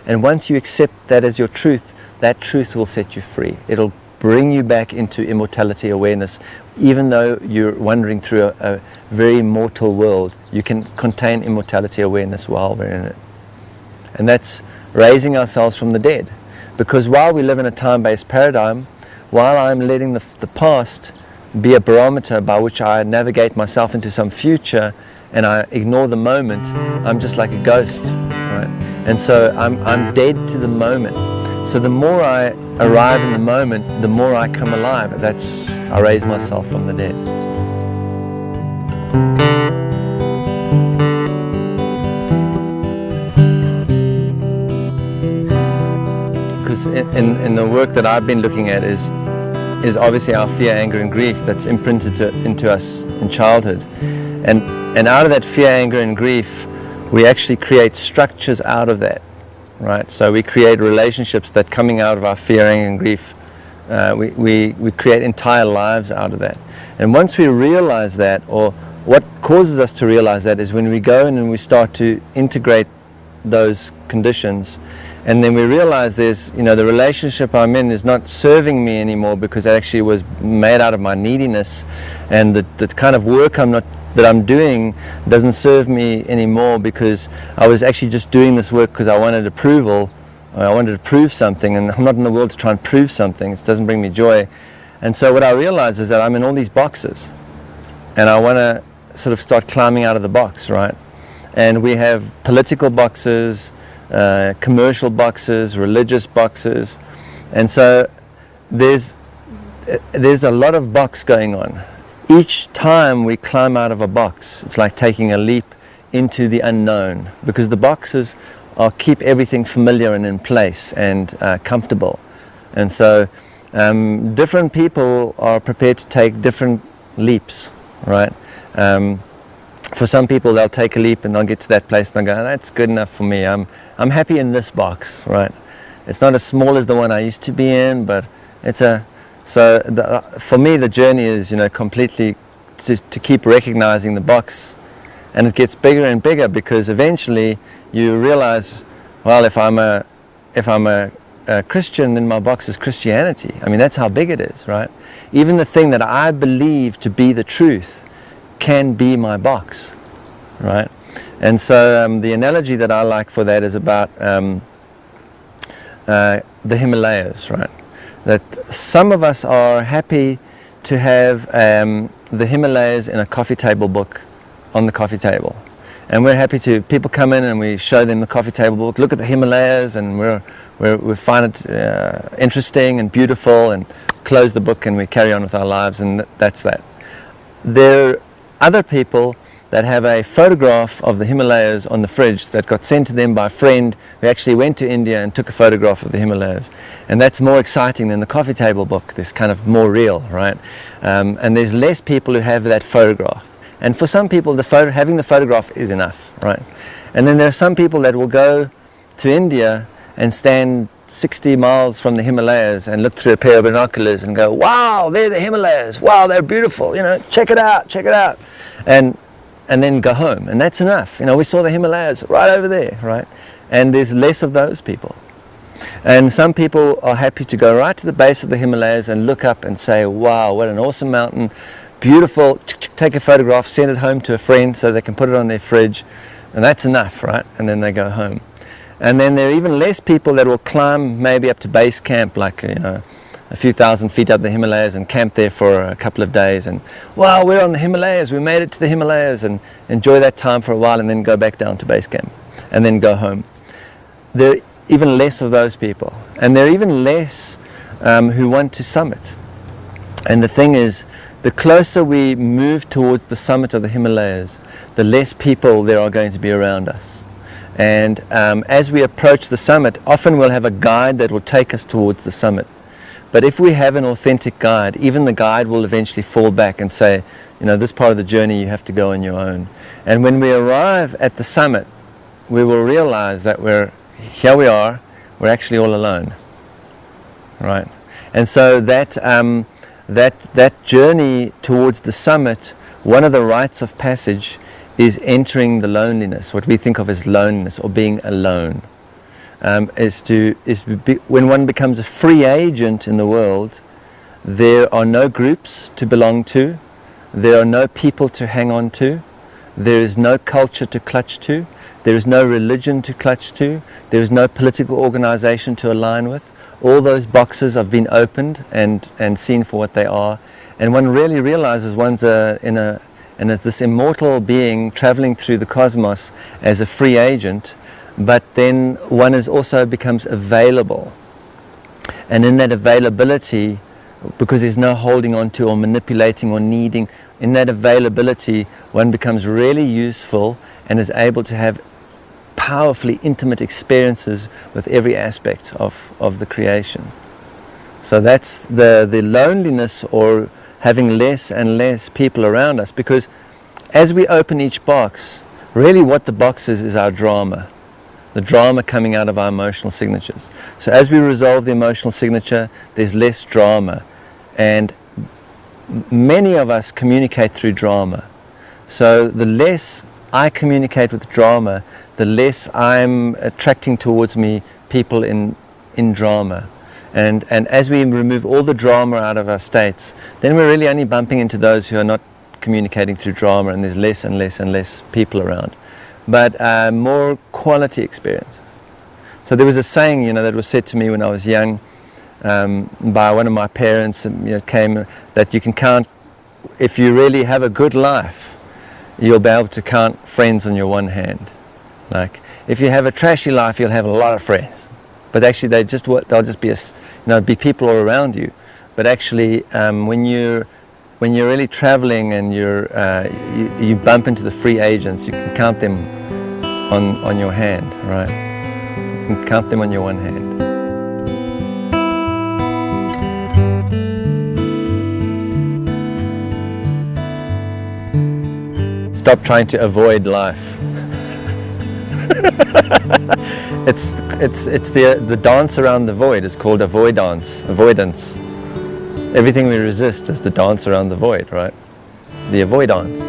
Speaker 1: And once you accept that as your truth, that truth will set you free. It'll bring you back into immortality awareness. Even though you're wandering through a very mortal world, you can contain immortality awareness while we're in it. And that's raising ourselves from the dead. Because while we live in a time-based paradigm, while I'm letting the past be a barometer by which I navigate myself into some future and I ignore the moment, I'm just like a ghost, right? And so I'm dead to the moment. So the more I arrive in the moment, the more I come alive. I raise myself from the dead. Because in the work that I've been looking at is obviously our fear, anger and grief that's imprinted into us in childhood. And out of that fear, anger and grief, we actually create structures out of that, right? So we create relationships that coming out of our fear, anger and grief, we create entire lives out of that. And once we realize that, or what causes us to realize that, is when we go in and we start to integrate those conditions, and then we realize there's, the relationship I'm in is not serving me anymore because it actually was made out of my neediness, and the kind of work that I'm doing doesn't serve me anymore because I was actually just doing this work because I wanted approval. I wanted to prove something, and I'm not in the world to try and prove something. It doesn't bring me joy. And so what I realize is that I'm in all these boxes, and I want to sort of start climbing out of the box, right? And we have political boxes, commercial boxes, religious boxes, and so there's a lot of box going on. Each time we climb out of a box, it's like taking a leap into the unknown, because the boxes keep everything familiar and in place and comfortable. And so different people are prepared to take different leaps, right? For some people, they'll take a leap and they'll get to that place and they'll go, that's good enough for me. I'm happy in this box, right? It's not as small as the one I used to be in, but for me, the journey is, completely to keep recognizing the box, and it gets bigger and bigger, because eventually you realize, well, if I'm a Christian, then my box is Christianity. I mean, that's how big it is, right? Even the thing that I believe to be the truth can be my box, right? And so the analogy that I like for that is about the Himalayas, right? That some of us are happy to have the Himalayas in a coffee table book on the coffee table. And we're happy to, people come in and we show them the coffee table book, look at the Himalayas, and we find it interesting and beautiful, and close the book and we carry on with our lives, and that's that. There are other people that have a photograph of the Himalayas on the fridge that got sent to them by a friend who actually went to India and took a photograph of the Himalayas. And that's more exciting than the coffee table book. This kind of more real, right? And there's less people who have that photograph. And for some people, having the photograph is enough, right? And then there are some people that will go to India and stand 60 miles from the Himalayas and look through a pair of binoculars and go, wow, they're the Himalayas. Wow, they're beautiful. You know, check it out, check it out. And then go home, and that's enough. You know, we saw the Himalayas right over there, right? And there's less of those people. And some people are happy to go right to the base of the Himalayas and look up and say, wow, what an awesome mountain, beautiful, take a photograph, send it home to a friend so they can put it on their fridge, and that's enough, right? And then they go home. And then there are even less people that will climb maybe up to base camp, like, you know, a few thousand feet up the Himalayas and camp there for a couple of days, and wow, we're on the Himalayas, we made it to the Himalayas, and enjoy that time for a while and then go back down to base camp and then go home. There are even less of those people, and there are even less who want to summit. And the thing is, the closer we move towards the summit of the Himalayas, the less people there are going to be around us. And as we approach the summit, often we'll have a guide that will take us towards the summit. But if we have an authentic guide, even the guide will eventually fall back and say, you know, this part of the journey you have to go on your own. And when we arrive at the summit, we will realize that here we are, we're actually all alone, right? And so that journey towards the summit, one of the rites of passage is entering the loneliness, what we think of as loneliness or being alone. When one becomes a free agent in the world, there are no groups to belong to, there are no people to hang on to, there is no culture to clutch to, there is no religion to clutch to, there is no political organization to align with. All those boxes have been opened and seen for what they are, and one really realizes one's this immortal being traveling through the cosmos as a free agent. But then one also becomes available, and in that availability, because there's no holding on to or manipulating or needing, in that availability one becomes really useful and is able to have powerfully intimate experiences with every aspect of the creation. So that's the loneliness, or having less and less people around us, because as we open each box, really what the box is our drama. The drama coming out of our emotional signatures. So as we resolve the emotional signature, there's less drama. And many of us communicate through drama. So the less I communicate with drama, the less I'm attracting towards me people in drama. And as we remove all the drama out of our states, then we're really only bumping into those who are not communicating through drama, and there's less and less and less people around. But more quality experiences. So there was a saying, you know, that was said to me when I was young by one of my parents. Came that you can count, if you really have a good life, you'll be able to count friends on your one hand. Like if you have a trashy life, you'll have a lot of friends, but actually they'll just be be people all around you. But actually, when you're really traveling and you bump into the free agents, you can count them on your hand, right? You can count them on your one hand. Stop trying to avoid life. It's the dance around the void. It's called avoidance. Everything we resist is the dance around the void, right? The avoidance.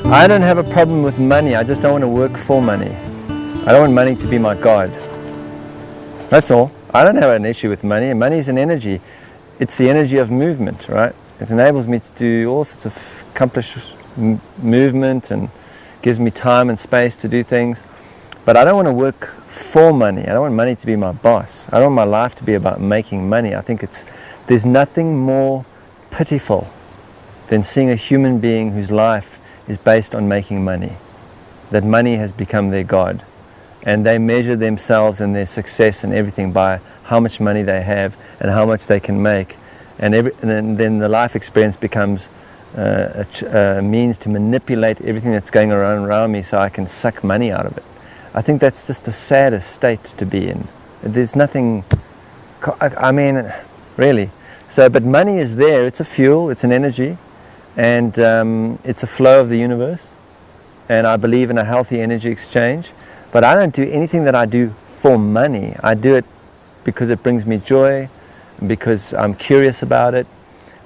Speaker 1: I don't have a problem with money. I just don't want to work for money. I don't want money to be my God. That's all. I don't have an issue with money. Money is an energy. It's the energy of movement, right? It enables me to do all sorts of movement and gives me time and space to do things. But I don't want to work for money. I don't want money to be my boss. I don't want my life to be about making money. I think there's nothing more pitiful than seeing a human being whose life is based on making money. That money has become their God. And they measure themselves and their success and everything by how much money they have and how much they can make. And then the life experience becomes a means to manipulate everything that's going around me so I can suck money out of it. I think that's just the saddest state to be in. There's nothing, I mean, really. So, but money is there. It's a fuel, it's an energy, and it's a flow of the universe. And I believe in a healthy energy exchange. But I don't do anything that I do for money. I do it because it brings me joy, because I'm curious about it,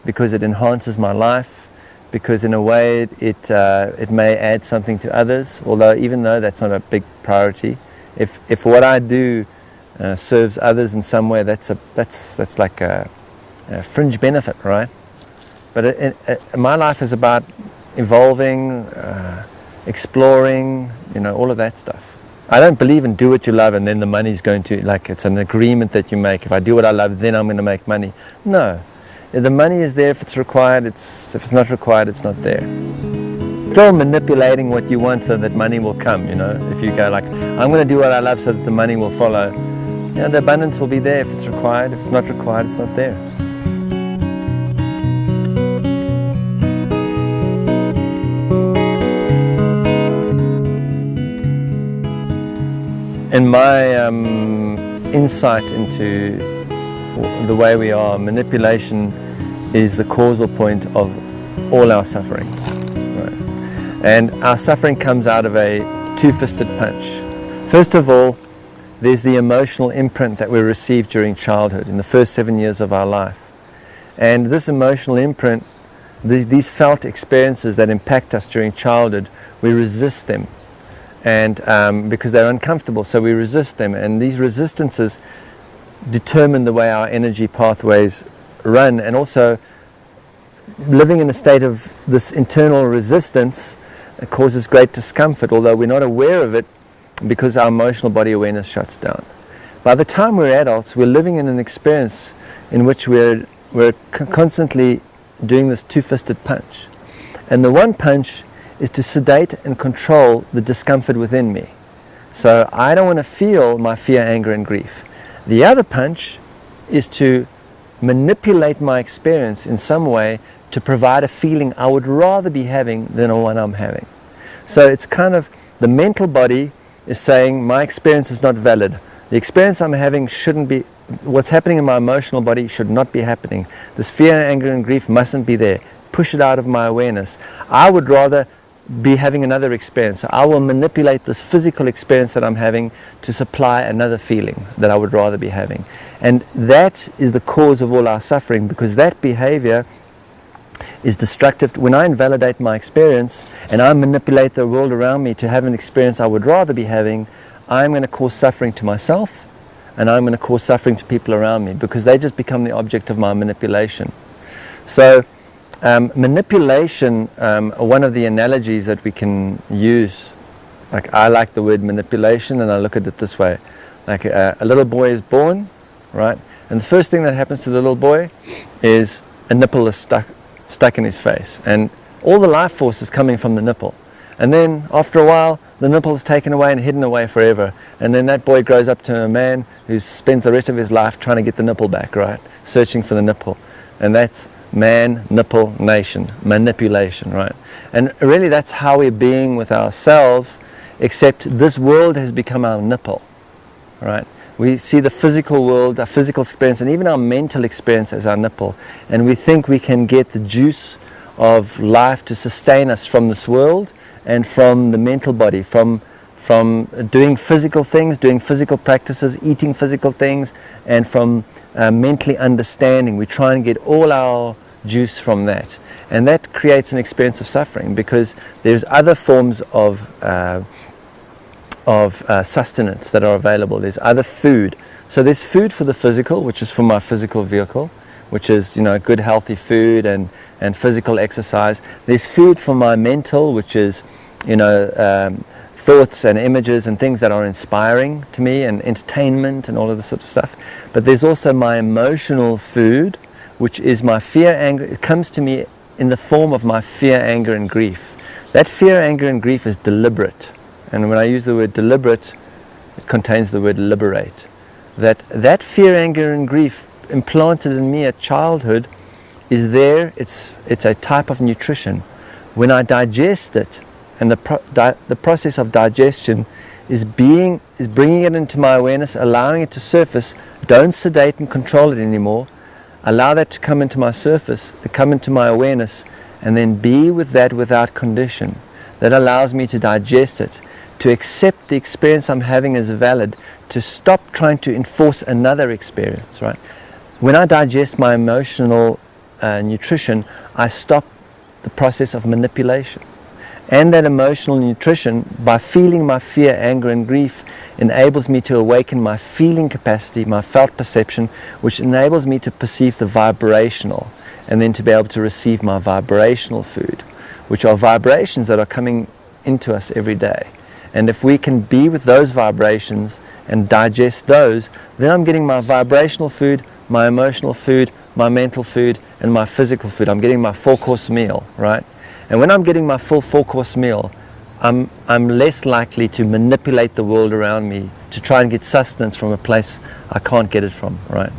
Speaker 1: because it enhances my life, because in a way it may add something to others, although even though that's not a big priority. If what I do serves others in some way, that's like a fringe benefit, right? But my life is about evolving, exploring, all of that stuff. I don't believe in do what you love and then the money's going to, like it's an agreement that you make. If I do what I love, then I'm going to make money. No. The money is there if it's required. If it's not required, it's not there. Still manipulating what you want so that money will come, If you go like, I'm going to do what I love so that the money will follow, the abundance will be there if it's required. If it's not required, it's not there. In my insight into the way we are, manipulation is the causal point of all our suffering. Right? And our suffering comes out of a two-fisted punch. First of all, there's the emotional imprint that we receive during childhood, in the first 7 years of our life. And this emotional imprint, these felt experiences that impact us during childhood, we resist them. And because they're uncomfortable, so we resist them. And these resistances determine the way our energy pathways run. And also, living in a state of this internal resistance causes great discomfort, although we're not aware of it because our emotional body awareness shuts down. By the time we're adults, we're living in an experience in which we're constantly doing this two-fisted punch. And the one punch is to sedate and control the discomfort within me. So I don't want to feel my fear, anger, and grief. The other punch is to manipulate my experience in some way to provide a feeling I would rather be having than the one I'm having. So it's kind of, the mental body is saying my experience is not valid. The experience I'm having shouldn't be, what's happening in my emotional body should not be happening. This fear, anger, and grief mustn't be there. Push it out of my awareness. I would rather be having another experience. I will manipulate this physical experience that I'm having to supply another feeling that I would rather be having. And that is the cause of all our suffering, because that behavior is destructive. When I invalidate my experience and I manipulate the world around me to have an experience I would rather be having, I'm going to cause suffering to myself and I'm going to cause suffering to people around me, because they just become the object of my manipulation. So manipulation, one of the analogies that we can use, like I like the word manipulation, and I look at it this way. Like a little boy is born, right? And the first thing that happens to the little boy is a nipple is stuck in his face. And all the life force is coming from the nipple. And then after a while, the nipple is taken away and hidden away forever. And then that boy grows up to a man who spends the rest of his life trying to get the nipple back, right? Searching for the nipple. And that's man, nipple, nation, manipulation, right? And really that's how we're being with ourselves, except this world has become our nipple, right? We see the physical world, our physical experience, and even our mental experience as our nipple. And we think we can get the juice of life to sustain us from this world and from the mental body, from doing physical things, doing physical practices, eating physical things, and from mentally understanding. We try and get all our juice from that, and that creates an experience of suffering, because there's other forms of sustenance that are available. There's other food. So there's food for the physical, which is for my physical vehicle, which is good healthy food and physical exercise. There's food for my mental, which is thoughts and images and things that are inspiring to me and entertainment and all of this sort of stuff. But there's also my emotional food, which is my fear, anger. It comes to me in the form of my fear, anger, and grief. That fear, anger, and grief is deliberate. And when I use the word deliberate, it contains the word liberate. That fear, anger, and grief implanted in me at childhood is there. It's a type of nutrition. When I digest it, and the process of digestion is bringing it into my awareness, allowing it to surface. Don't sedate and control it anymore. Allow that to come into my surface, to come into my awareness, and then be with that without condition. That allows me to digest it, to accept the experience I'm having as valid, to stop trying to enforce another experience, right? When I digest my emotional nutrition, I stop the process of manipulation. And that emotional nutrition, by feeling my fear, anger, and grief, enables me to awaken my feeling capacity, my felt perception, which enables me to perceive the vibrational, and then to be able to receive my vibrational food, which are vibrations that are coming into us every day. And if we can be with those vibrations and digest those, then I'm getting my vibrational food, my emotional food, my mental food, and my physical food. I'm getting my 4-course meal, right? And when I'm getting my full 4-course meal, I'm less likely to manipulate the world around me to try and get sustenance from a place I can't get it from, right?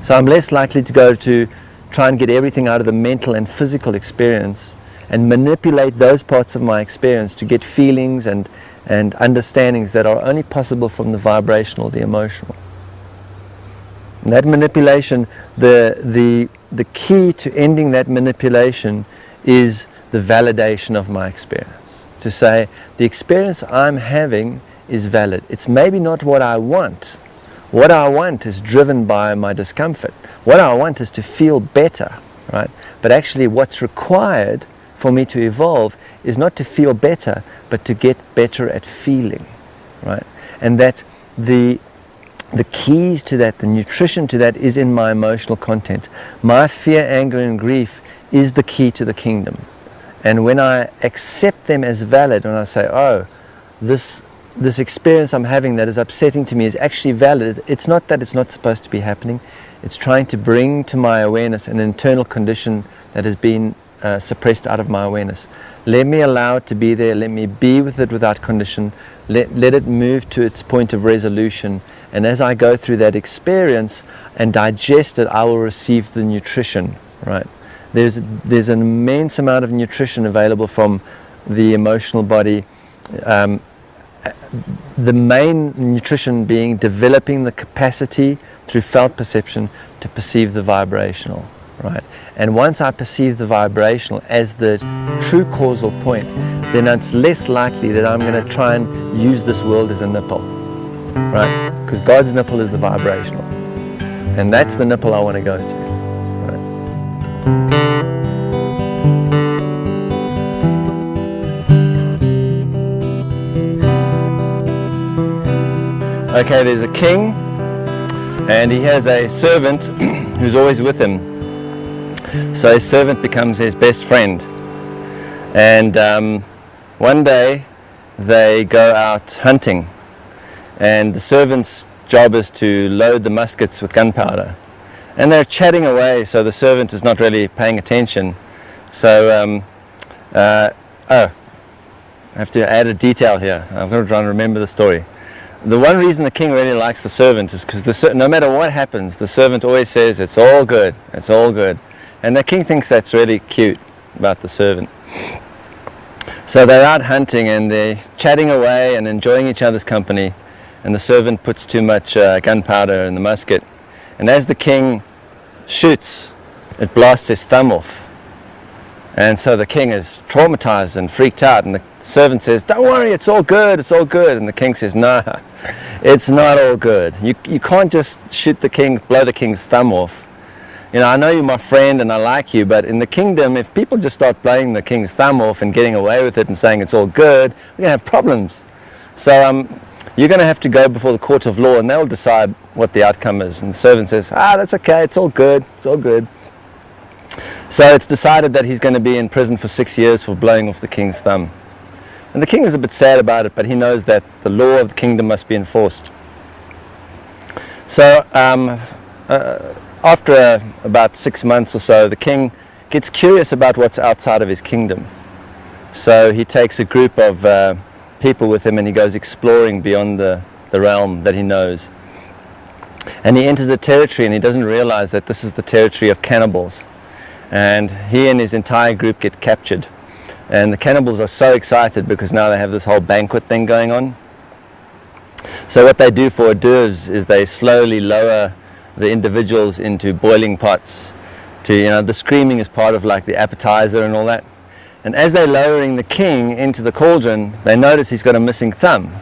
Speaker 1: So I'm less likely to go to try and get everything out of the mental and physical experience and manipulate those parts of my experience to get feelings and understandings that are only possible from the vibrational, the emotional. And that manipulation, the key to ending that manipulation is the validation of my experience. To say, the experience I'm having is valid. It's maybe not what I want. What I want is driven by my discomfort. What I want is to feel better, right? But actually what's required for me to evolve is not to feel better, but to get better at feeling, right? And that the keys to that, the nutrition to that, is in my emotional content. My fear, anger, and grief is the key to the kingdom. And when I accept them as valid, and I say, oh, this experience I'm having that is upsetting to me is actually valid. It's not that it's not supposed to be happening. It's trying to bring to my awareness an internal condition that has been suppressed out of my awareness. Let me allow it to be there. Let me be with it without condition. Let it move to its point of resolution. And as I go through that experience and digest it, I will receive the nutrition, right? There's an immense amount of nutrition available from the emotional body. The main nutrition being developing the capacity through felt perception to perceive the vibrational, right? And once I perceive the vibrational as the true causal point, then it's less likely that I'm going to try and use this world as a nipple, right? Because God's nipple is the vibrational, and that's the nipple I want to go to, right? Okay, there's a king, and he has a servant who's always with him. So his servant becomes his best friend. And one day they go out hunting, and the servant's job is to load the muskets with gunpowder. And they're chatting away, so the servant is not really paying attention. So, I have to add a detail here. I'm going to try and remember the story. The one reason the king really likes the servant is because no matter what happens, the servant always says, it's all good, it's all good. And the king thinks that's really cute about the servant. So they're out hunting and they're chatting away and enjoying each other's company, and the servant puts too much gunpowder in the musket. And as the king shoots, it blasts his thumb off. And so the king is traumatized and freaked out, and the servant says, don't worry, it's all good, it's all good. And the king says, no, it's not all good. You can't just blow the king's thumb off. You know, I know you're my friend and I like you, but in the kingdom, if people just start blowing the king's thumb off and getting away with it and saying it's all good, we're going to have problems. So you're going to have to go before the court of law, and they'll decide what the outcome is. And the servant says, that's okay, it's all good, it's all good. So it's decided that he's going to be in prison for 6 years for blowing off the king's thumb. And the king is a bit sad about it, but he knows that the law of the kingdom must be enforced. So after about 6 months or so, the king gets curious about what's outside of his kingdom. So he takes a group of people with him and he goes exploring beyond the realm that he knows. And he enters a territory and he doesn't realize that this is the territory of cannibals. And he and his entire group get captured. And the cannibals are so excited because now they have this whole banquet thing going on. So what they do for hors is they slowly lower the individuals into boiling pots. The screaming is part of like the appetizer and all that. And as they're lowering the king into the cauldron, they notice he's got a missing thumb.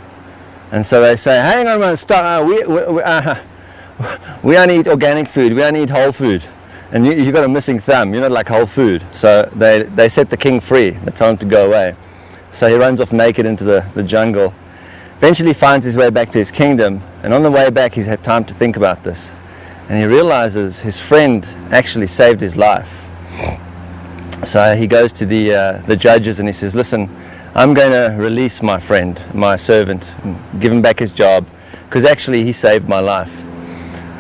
Speaker 1: And so they say, hang on a moment, stop. We only eat organic food, we only eat whole food. And you've got a missing thumb, you're not like whole food. So they set the king free, they tell him to go away. So he runs off naked into the jungle. Eventually finds his way back to his kingdom, and on the way back he's had time to think about this. And he realizes his friend actually saved his life. So he goes to the judges and he says, listen, I'm going to release my friend, my servant, and give him back his job, because actually he saved my life.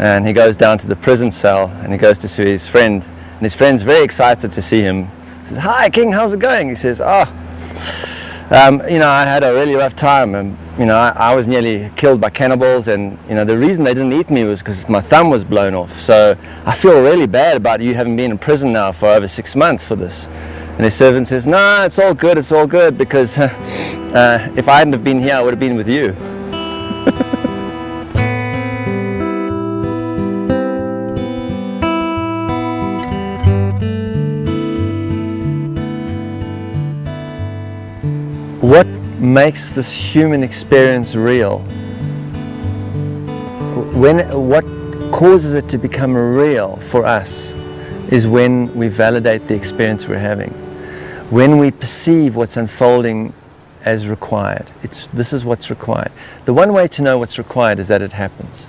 Speaker 1: And he goes down to the prison cell and he goes to see his friend. And his friend's very excited to see him. He says, hi king, how's it going? He says, I had a really rough time, and I was nearly killed by cannibals, and the reason they didn't eat me was because my thumb was blown off. So I feel really bad about you having been in prison now for over 6 months for this. And his servant says, no, it's all good, because if I hadn't have been here, I would have been with you. What makes this human experience real? What causes it to become real for us is when we validate the experience we're having. When we perceive what's unfolding as required. This is what's required. The one way to know what's required is that it happens.